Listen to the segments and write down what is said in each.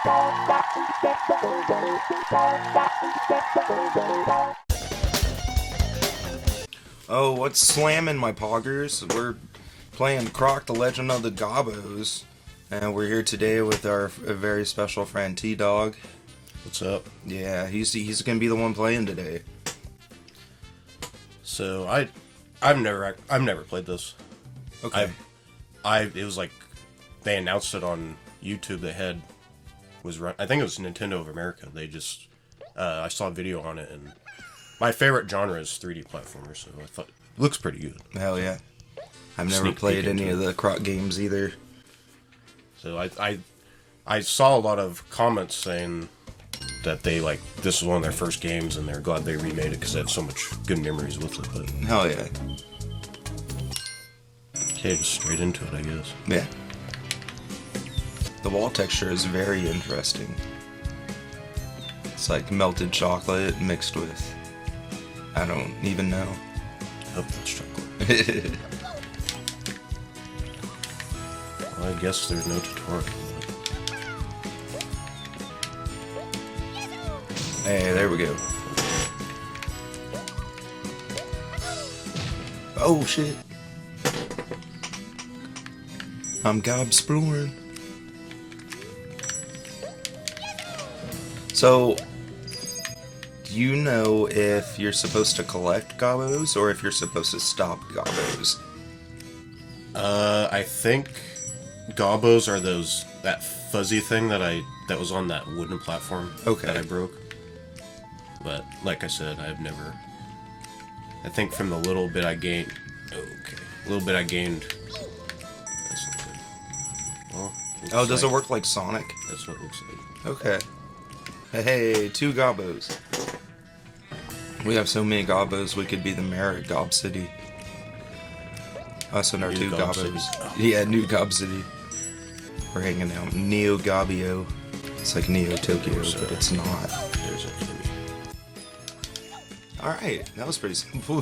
Oh, what's slamming, my poggers? We're playing Croc, the Legend of the Gobbos, and we're here today with our very special friend T-Dog. What's up? Yeah, he's gonna be the one playing today. So I've never played this. Okay. It was like they announced it on YouTube. I think it was Nintendo of America. They just I saw a video on it, and my favorite genre is 3D platformers, so I thought it looks pretty good. Hell yeah. I've never played any of the Croc games either. So I saw a lot of comments saying that this was one of their first games, and they're glad they remade it because they had so much good memories with it. But hell yeah. Okay, just straight into it, I guess. Yeah. The wall texture is very interesting. It's like melted chocolate mixed with, I don't even know. I hope that's chocolate. Well, I guess there's no tutorial. Hey, there we go. Oh shit. I'm gob-exploring. So, do you know if you're supposed to collect gobbos or if you're supposed to stop gobbos? I think Gobbos are that fuzzy thing that was on that wooden platform that I broke. But like I said, I think from the little bit I gained. That's not good. Well, does it work like Sonic? That's what it looks like. Okay. Hey, 2 gobbos. We have so many gobbos, we could be the mayor of Gob City. Us and our New 2 Gob gobbos. City. Yeah, New Gob City. We're hanging out. Neo Gobbio. It's like Neo Tokyo, but it's not. There's an enemy. Alright, that was pretty simple.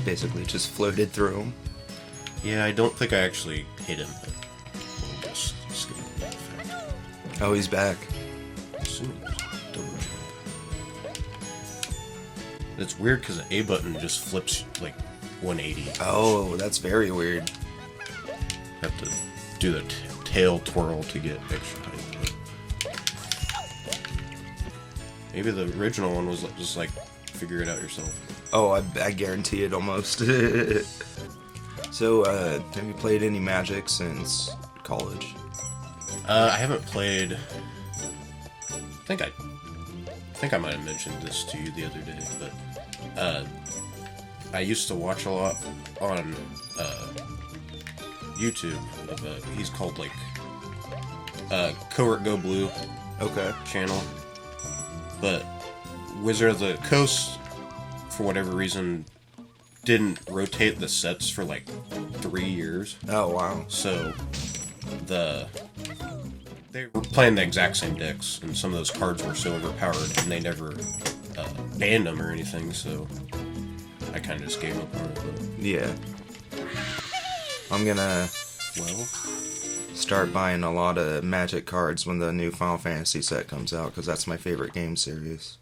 Basically, just floated through him. Yeah, I don't think I actually hit him, but we'll just skip that fact. Oh, he's back. Assuming there's a double jump. It's weird because the A button just flips like 180. Oh, that's very weird. Have to do the tail twirl to get extra height. Maybe the original one was just like figure it out yourself. Oh, I guarantee it almost. So, have you played any Magic since college? I haven't played. I think I might have mentioned this to you the other day, but I used to watch a lot on YouTube of he's called like Cohort Go Blue. Okay. Channel, but Wizard of the Coast, for whatever reason, didn't rotate the sets for like 3 years. Oh wow. So they were playing the exact same decks, and some of those cards were so overpowered, and they never banned them or anything. So I kind of just gave up on it. But, Yeah. I'm gonna start buying a lot of Magic cards when the new Final Fantasy set comes out, because that's my favorite game series.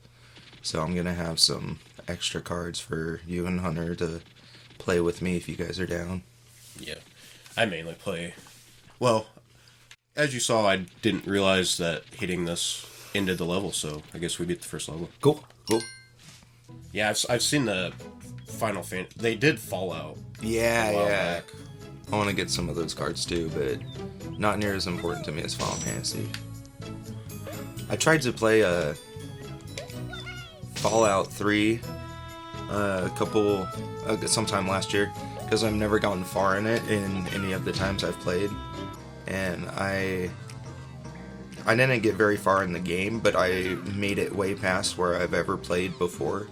So I'm gonna have some extra cards for you and Hunter to play with me if you guys are down. Yeah, I mainly play. Well, as you saw, I didn't realize that hitting this ended the level, so I guess we beat the first level. Cool. Yeah, I've seen the Final Fantasy. They did Fallout. Yeah. Back. I want to get some of those cards too, but not near as important to me as Final Fantasy. I tried to play Fallout 3 sometime last year, because I've never gotten far in it in any of the times I've played, and I didn't get very far in the game, but I made it way past where I've ever played before,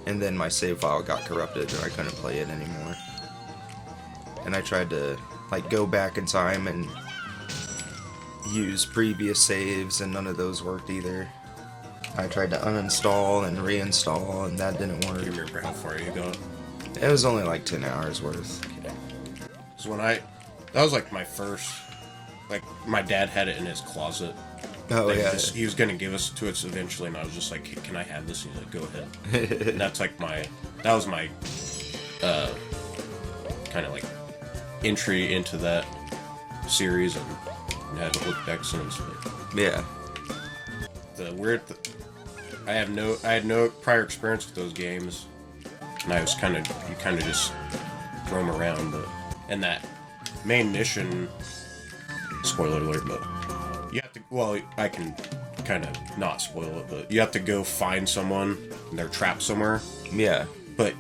and then my save file got corrupted and I couldn't play it anymore. And I tried to go back in time and use previous saves, and none of those worked either. I tried to uninstall and reinstall, and that didn't work. Do you remember how far you got? It was only like 10 hours worth. Okay. So that was like my first like my dad had it in his closet. Oh, like, yeah. He was gonna give us to us eventually, and I was just like, "Can I have this?" And he's like, "Go ahead." And that's like that was my kind of like entry into that series, and I haven't looked back since. But Yeah. I had no prior experience with those games, and you kind of just roam around, but in that main mission, spoiler alert, but you have to, well, I can kind of not spoil it, but you have to go find someone, and they're trapped somewhere. Yeah. But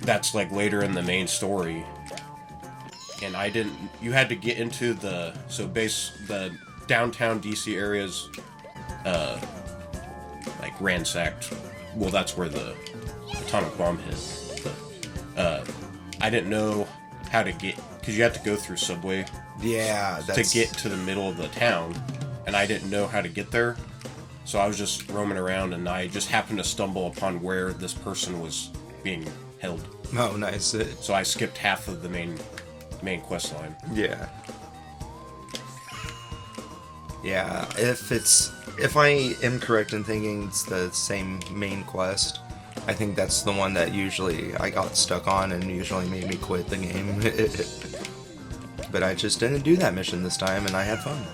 that's like later in the main story, and you had to get into the downtown DC areas, like ransacked. Well, that's where the atomic bomb hit. But I didn't know how to get, because you have to go through subway. Yeah, to get to the middle of the town, and I didn't know how to get there, so I was just roaming around, and I just happened to stumble upon where this person was being held. Oh, nice. So I skipped half of the main quest line. Yeah. Yeah, if I am correct in thinking it's the same main quest, I think that's the one that usually I got stuck on and usually made me quit the game. But I just didn't do that mission this time, and I had fun.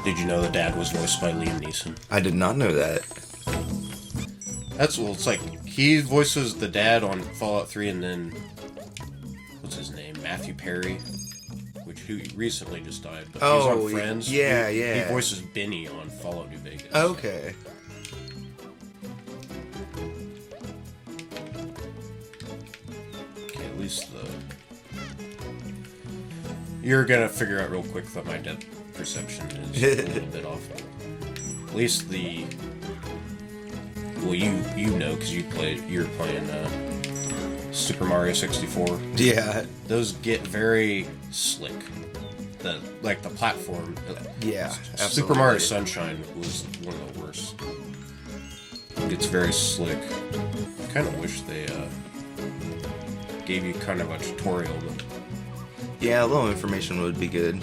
Did you know the dad was voiced by Liam Neeson? I did not know that. It's like, he voices the dad on Fallout 3, and then, what's his name? Matthew Perry, who recently just died, but he was on Friends. Yeah, He voices Benny on Fallout New Vegas. Okay. Okay, at least you're gonna figure out real quick that my depth perception is a little bit off. At least well, you know, because you were playing Super Mario 64. Yeah. Those get very slick. The platform. Yeah, Super absolutely. Mario Sunshine was one of the worst. It's very slick. I kind of wish they gave you kind of a tutorial. But yeah, a little information would be good.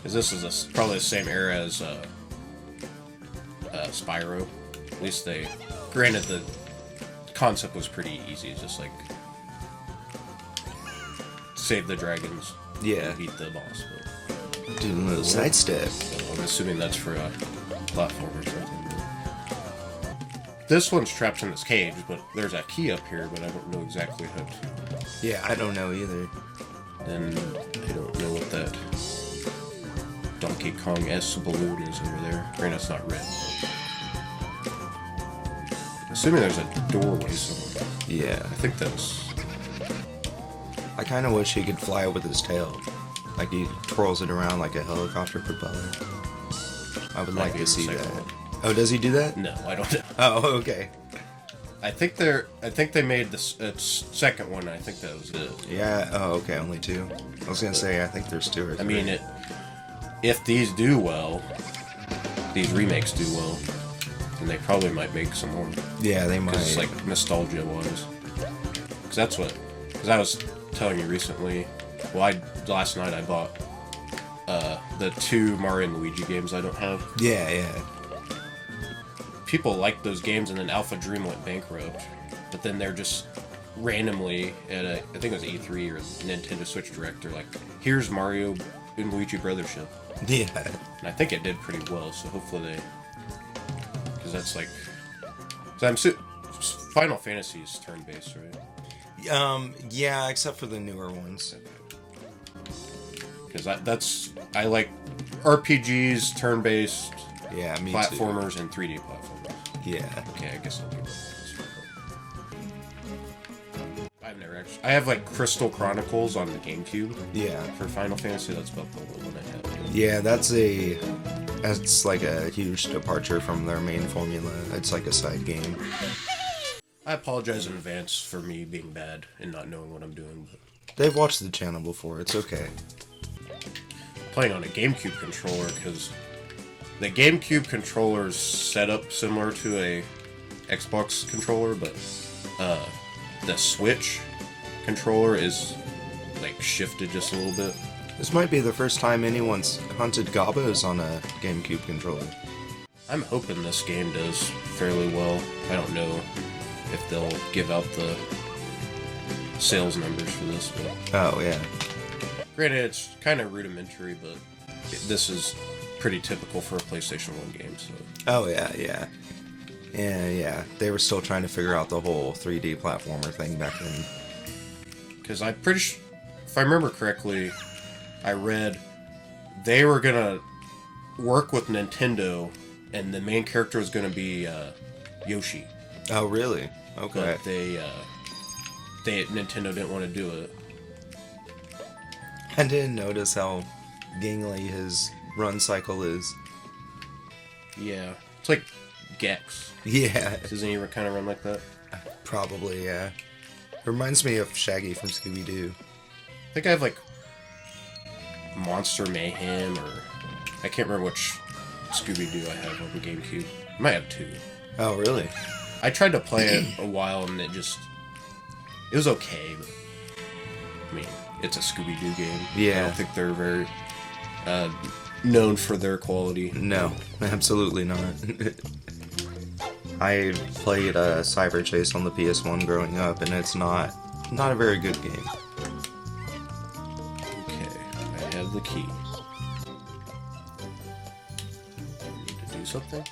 because this is probably the same era as Spyro. At least granted, the concept was pretty easy. Just like save the dragons. Yeah. Beat the boss. But Do a little sidestep. so I'm assuming that's for a platform or something. This one's trapped in this cage, but there's a key up here, but I don't know exactly how to. Yeah, I don't know either. And I don't know what that Donkey Kong-esque balloon is over there. Granted, it's not red. Assuming there's a doorway somewhere. Yeah. I think that's... I kind of wish he could fly with his tail. Like he twirls it around like a helicopter propeller. I would like to see that. Oh, does he do that? No, I don't know. Oh, okay. I think they made this second one. I think that was it. Yeah. Oh, okay. Only two. I was gonna say I think there's two or three. I mean, if these do well, these remakes do well, then they probably might make some more. Yeah, they might. Because it's like nostalgia-wise. Because I was telling you recently. Well, last night I bought the 2 Mario and Luigi games I don't have. Yeah, yeah. People like those games, and then Alpha Dream went bankrupt. But then they're just randomly at I think it was E3 or Nintendo Switch Direct, they're like, here's Mario and Luigi Brothership. Yeah. And I think it did pretty well, so hopefully because that's like... Final Fantasy is turn-based, right? Yeah, except for the newer ones. Because I like RPGs, turn-based, Yeah, me platformers, and 3D platformers. Yeah. Okay, I guess I'll give it. I have like Crystal Chronicles on the GameCube. Yeah. For Final Fantasy, that's about the only one I have. Yeah, that's like a huge departure from their main formula. It's like a side game. I apologize in advance for me being bad and not knowing what I'm doing. But They've watched the channel before. It's okay. playing on a GameCube controller because the GameCube controller is set up similar to a Xbox controller, but the Switch controller is like shifted just a little bit. This might be the first time anyone's hunted Gobbos on a GameCube controller. I'm hoping this game does fairly well. I don't know if they'll give out the sales numbers for this, but... Oh, yeah. Granted, it's kind of rudimentary, but this is pretty typical for a PlayStation 1 game, so... Oh, yeah, yeah. Yeah. They were still trying to figure out the whole 3D platformer thing back then. Because I'm pretty sure... If I remember correctly, I read they were gonna work with Nintendo, and the main character was gonna be Yoshi. Oh, really? Okay. But Nintendo didn't want to do it. I didn't notice how gangly his run cycle is. Yeah. It's like Gex. Yeah. Doesn't he kind of run like that? Probably, yeah. Reminds me of Shaggy from Scooby-Doo. I think I have like Monster Mayhem, or I can't remember which Scooby-Doo I have on the GameCube. I might have two. Oh, really? I tried to play it a while and it was okay, but I mean, it's a Scooby-Doo game. Yeah. I don't think they're very known for their quality. No, absolutely not. I played Cyber Chase on the PS1 growing up, and it's not a very good game. Okay, I have the key. I need to do something?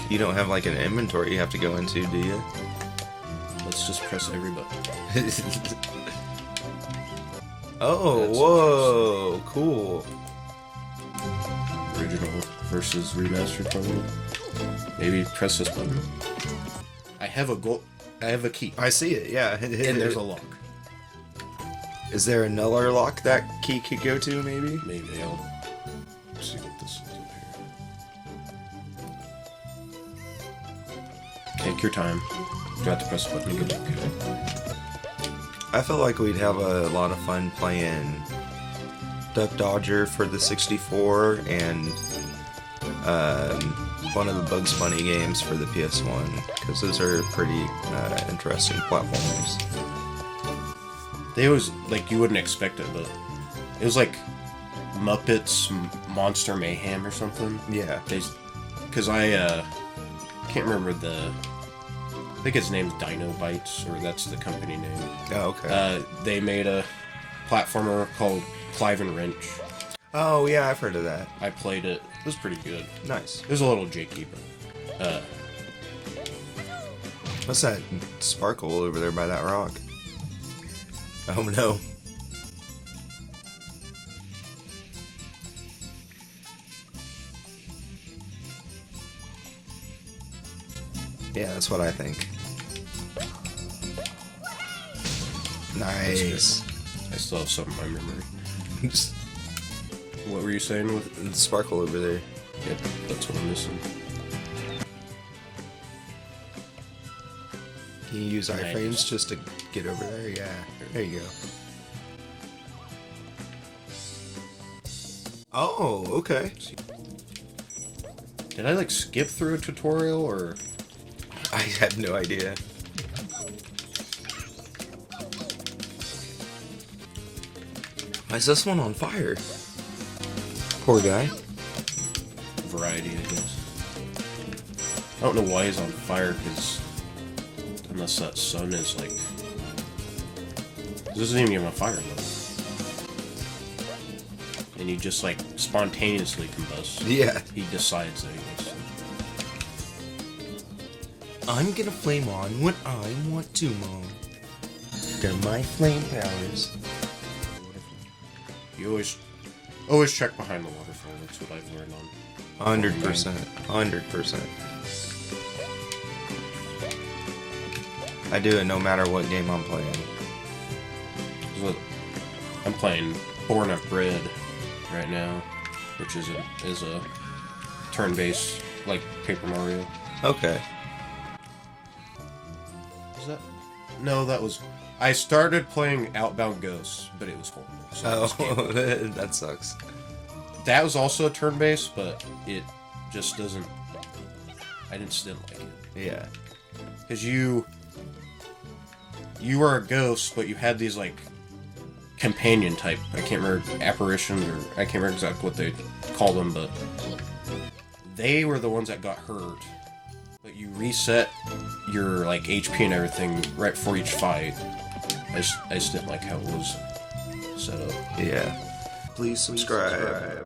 You don't have like an inventory you have to go into, do you? Let's just press every button. Oh, That's whoa, cool. Original versus remastered, probably. Maybe press this button. I have a key. I see it, yeah. And there's a lock. Is there another lock that key could go to, maybe? Maybe I'll see what this is over here. Take your time. You have to press the button again. Okay. I felt like we'd have a lot of fun playing Duck Dodger for the 64 and one of the Bugs Bunny games for the PS1, because those are pretty interesting platformers. They always, like, you wouldn't expect it, but it was like Muppets Monster Mayhem or something. Yeah. Because I can't remember I think his name's Dino Bites, or that's the company name. Oh, okay. They made a platformer called Clive and Wrench. Oh, yeah, I've heard of that. I played it. It was pretty good. Nice. It was a little janky, but... What's that sparkle over there by that rock? Oh, no. Yeah, that's what I think. Nice. I still have some in my memory. What were you saying with The sparkle over there? Yep, that's what I'm missing. Can you use Nice. iframes just to get over there? Yeah. There you go. Oh, okay. Did I, like, skip through a tutorial, or... I have no idea. Why is this one on fire? Poor guy. Variety, I guess. I don't know why he's on fire, because... Unless that sun is, like... This isn't even on fire, though. And he just, like, spontaneously combusts. Yeah. He decides that he wants to. I'm gonna flame on what I want to, Mom. They're my flame powers. You always check behind the waterfall. That's what I've learned on. 100%. 100%. I do it no matter what game I'm playing. So, I'm playing Born of Bread right now, which is a turn-based, like Paper Mario. Okay. Is that? No, that was. I started playing Outbound Ghosts, but it was horrible. So I just gave up. That sucks. That was also a turn-based, but it just doesn't. just didn't like it. Yeah. Because you were a ghost, but you had these, like, companion type, I can't remember, apparitions, or I can't remember exactly what they called them, but they were the ones that got hurt. But you reset your, like, HP and everything right before each fight. I just didn't like how it was set up. Yeah. Please subscribe.